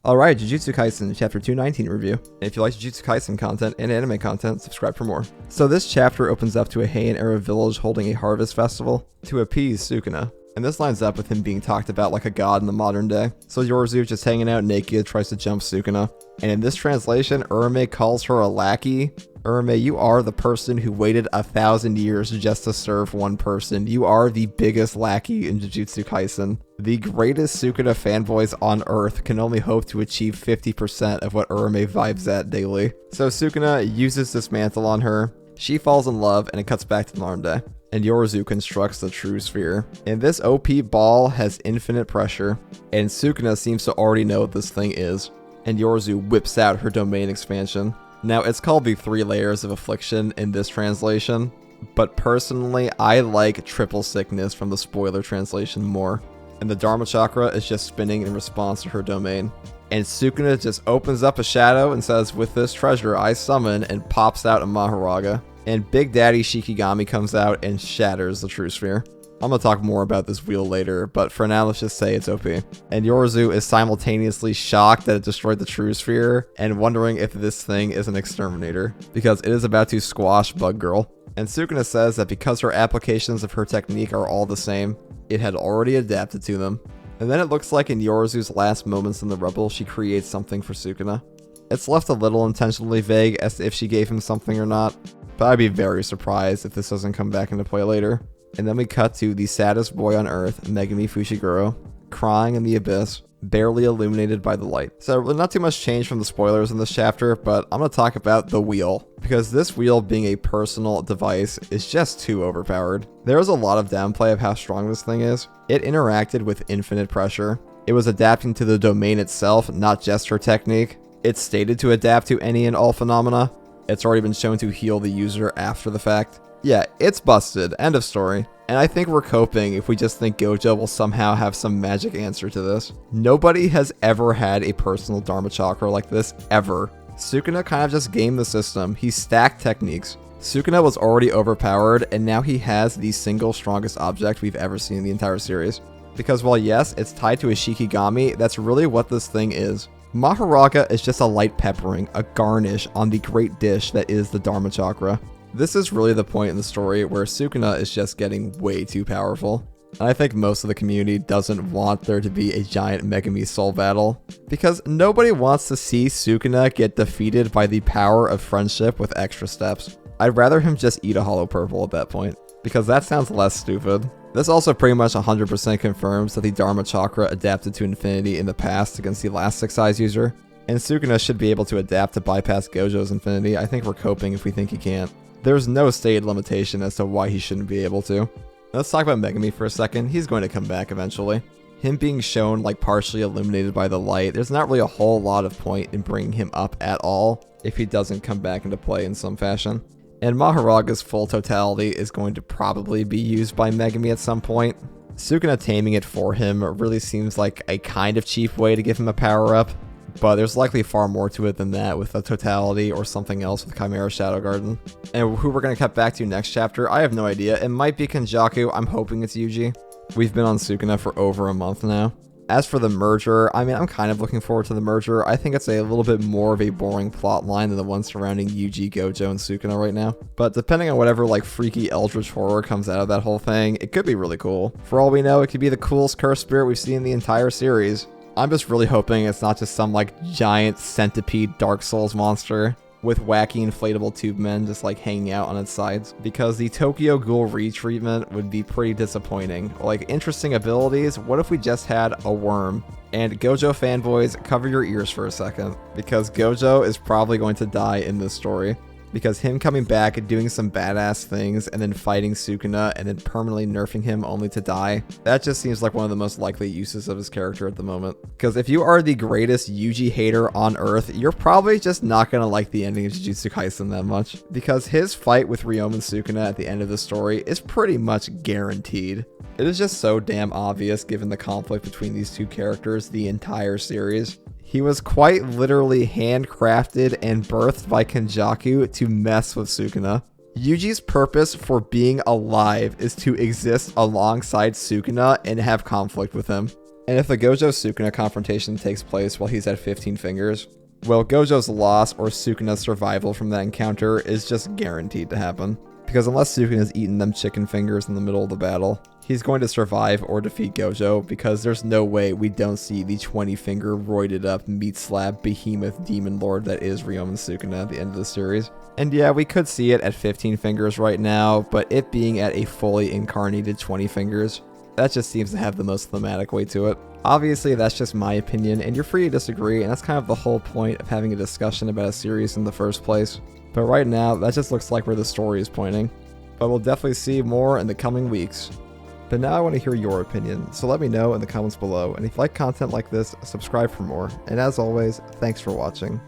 Alright, Jujutsu Kaisen Chapter 219 review. If you like Jujutsu Kaisen content and anime content, subscribe for more. So this chapter opens up to a Heian era village holding a harvest festival to appease Sukuna. And this lines up with him being talked about like a god in the modern day. So Yoruzu, just hanging out naked, tries to jump Sukuna. And in this translation, Urame calls her a lackey. Urame, you are the person who waited 1,000 years just to serve one person. You are the biggest lackey in Jujutsu Kaisen. The greatest Sukuna fanboys on Earth can only hope to achieve 50% of what Urame vibes at daily. So Sukuna uses this mantle on her. She falls in love, and it cuts back to the modern day. And Yoruzu constructs the true sphere. And this OP ball has infinite pressure, and Sukuna seems to already know what this thing is. And Yoruzu whips out her domain expansion. Now, it's called the 3 layers of affliction in this translation, but personally, I like triple sickness from the spoiler translation more. And the Dharma Chakra is just spinning in response to her domain. And Sukuna just opens up a shadow and says, "With this treasure, I summon," and pops out a Mahoraga. And Big Daddy Shikigami comes out and shatters the true sphere. I'm gonna talk more about this wheel later, but for now, let's just say it's OP. And Yoruzu is simultaneously shocked that it destroyed the true sphere and wondering if this thing is an exterminator, because it is about to squash Bug Girl. And Sukuna says that because her applications of her technique are all the same, it had already adapted to them. And then it looks like in Yoruzu's last moments in the rubble, she creates something for Sukuna. It's left a little intentionally vague as to if she gave him something or not, but I'd be very surprised if this doesn't come back into play later. And then we cut to the saddest boy on Earth, Megumi Fushiguro, crying in the abyss, barely illuminated by the light. So not too much change from the spoilers in this chapter, but I'm going to talk about the wheel, because this wheel being a personal device is just too overpowered. There is a lot of downplay of how strong this thing is. It interacted with infinite pressure. It was adapting to the domain itself, not just her technique. It's stated to adapt to any and all phenomena. It's already been shown to heal the user after the fact. Yeah, it's busted. End of story. And I think we're coping if we just think Gojo will somehow have some magic answer to this. Nobody has ever had a personal Dharma Chakra like this, ever. Sukuna kind of just gamed the system. He stacked techniques. Sukuna was already overpowered, and now he has the single strongest object we've ever seen in the entire series. Because while yes, it's tied to a Shikigami, that's really what this thing is. Mahoraga is just a light peppering, a garnish on the great dish that is the Dharma Chakra. This is really the point in the story where Sukuna is just getting way too powerful. And I think most of the community doesn't want there to be a giant Megumi soul battle, because nobody wants to see Sukuna get defeated by the power of friendship with extra steps. I'd rather him just eat a hollow purple at that point, because that sounds less stupid. This also pretty much 100% confirms that the Dharma Chakra adapted to Infinity in the past against the last 6 Eyes user, and Sukuna should be able to adapt to bypass Gojo's Infinity. I think we're coping if we think he can't. There's no stated limitation as to why he shouldn't be able to. Let's talk about Megumi for a second. He's going to come back eventually. Him being shown like partially illuminated by the light, there's not really a whole lot of point in bringing him up at all if he doesn't come back into play in some fashion. And Mahoraga's full totality is going to probably be used by Megumi at some point. Sukuna taming it for him really seems like a kind of cheap way to give him a power-up, but there's likely far more to it than that with a totality or something else with Chimera Shadow Garden. And who we're going to cut back to next chapter, I have no idea. It might be Kenjaku. I'm hoping it's Yuji. We've been on Sukuna for over a month now. As for the merger, I mean, I'm kind of looking forward to the merger. I think it's a little bit more of a boring plot line than the one surrounding Yuji, Gojo, and Sukuna right now. But depending on whatever like freaky eldritch horror comes out of that whole thing, it could be really cool. For all we know, it could be the coolest cursed spirit we've seen in the entire series. I'm just really hoping it's not just some like giant centipede Dark Souls monster with wacky inflatable tube men just like hanging out on its sides, because the Tokyo Ghoul retreatment would be pretty disappointing. Like, interesting abilities, what if we just had a worm? And Gojo fanboys, cover your ears for a second, because Gojo is probably going to die in this story. Because him coming back and doing some badass things and then fighting Sukuna and then permanently nerfing him only to die, that just seems like one of the most likely uses of his character at the moment. Because if you are the greatest Yuji hater on Earth, you're probably just not going to like the ending of Jujutsu Kaisen that much. Because his fight with Ryoma and Sukuna at the end of the story is pretty much guaranteed. It is just so damn obvious given the conflict between these two characters the entire series. He was quite literally handcrafted and birthed by Kenjaku to mess with Sukuna. Yuji's purpose for being alive is to exist alongside Sukuna and have conflict with him. And if the Gojo Sukuna confrontation takes place while he's at 15 fingers, well, Gojo's loss or Sukuna's survival from that encounter is just guaranteed to happen. Because unless Sukuna's eaten them chicken fingers in the middle of the battle, he's going to survive or defeat Gojo, because there's no way we don't see the 20-finger roided up meat slab behemoth demon lord that is Ryomen Sukuna at the end of the series. And yeah, we could see it at 15 fingers right now, but it being at a fully incarnated 20 fingers, that just seems to have the most thematic weight to it. Obviously, that's just my opinion, and you're free to disagree, and that's kind of the whole point of having a discussion about a series in the first place. But right now, that just looks like where the story is pointing. But we'll definitely see more in the coming weeks. But now I want to hear your opinion, so let me know in the comments below, and if you like content like this, subscribe for more. And as always, thanks for watching.